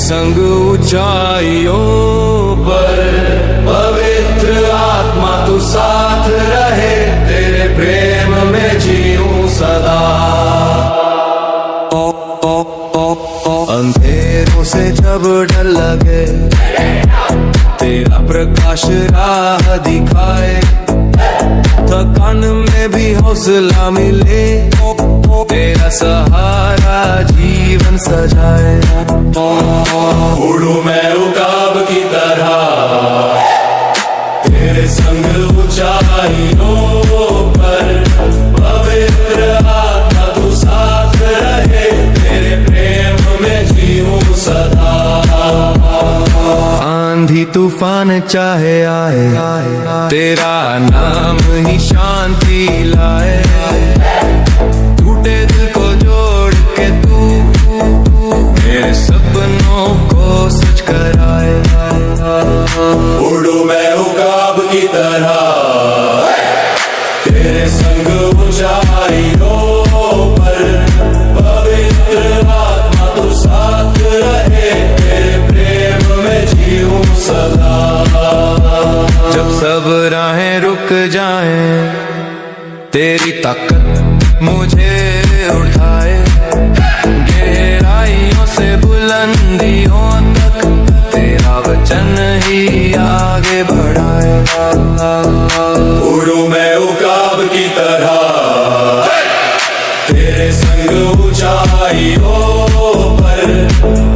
संग ऊंचाइयों पर पवित्र आत्मा तू साथ रहे, तेरे प्रेम में जीऊं सदा। अंधेरों से जब डर लगे, तेरा प्रकाश राह दिखाए, थकान में भी हौसला मिले, तेरा सहारा जीवन सजाए। उड़ूं मैं उकाब की तरह, तेरे संग ऊंचाइयों पर पवित्र आत्मा तू साथ रहे, तेरे प्रेम में जीऊं सदा। आंधी तूफान चाहे आए, तेरा नाम ही शांति लाए, टूटे दिल को जोड़ के तू मेरे सपनों को सच कराए। उड़ूं मैं उकाब की तरह, तेरे संग ऊंचाइयों पर पवित्र आत्मा तू साथ रहे, तेरे प्रेम में जीऊं सदा। जब सब राहें रुक जाएं, तेरी ताकत मुझे उठाए, गहराइयों से बुलंदियों तक तेरा वचन ही आगे बढ़ाए। उड़ूं मैं उकाब की तरह, तेरे संग ऊंचाइयों पर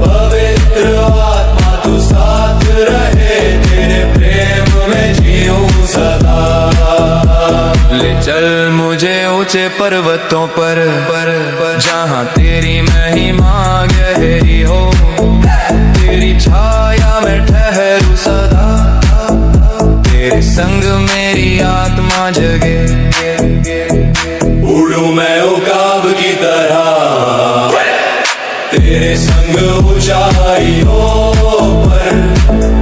पवित्र आत्मा तू साथ रहे, तेरे प्रेम में जीऊं सदा। ले चल मुझे ऊंचे पर्वतों पर जहाँ तेरी महिमा गहरी हो, तेरी छाया में ठहरूं सदा, तेरे संग मेरी आत्मा जगे। उड़ूं मैं उकाब की तरह, तेरे संग ऊंचाइयों पर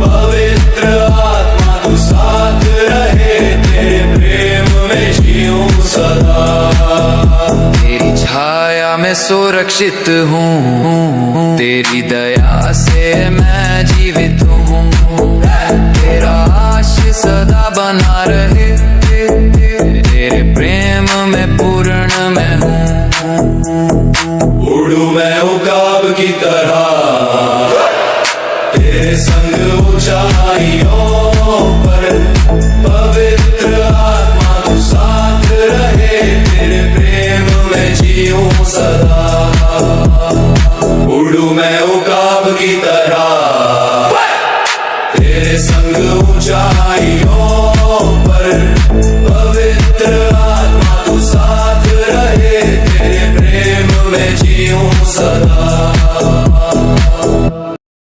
पवित्र आत्मा तू साथ रहे, तेरे प्रेम में जीऊं सदा। तेरी छाया में सुरक्षित हूँ, तेरी दया से मैं जीवित हूँ, तेरा आशीष सदा बना रहे, तेरे प्रेम में पूर्ण मैं हूँ। उड़ूं मैं उकाब की तरह, तेरे संग ऊंचाइयों पर पवित्र आत्मा तू साथ रहे, तेरे प्रेम में जीऊं सदा। उड़ूं मैं उकाब की तरह, तेरे संग ऊंचाइयों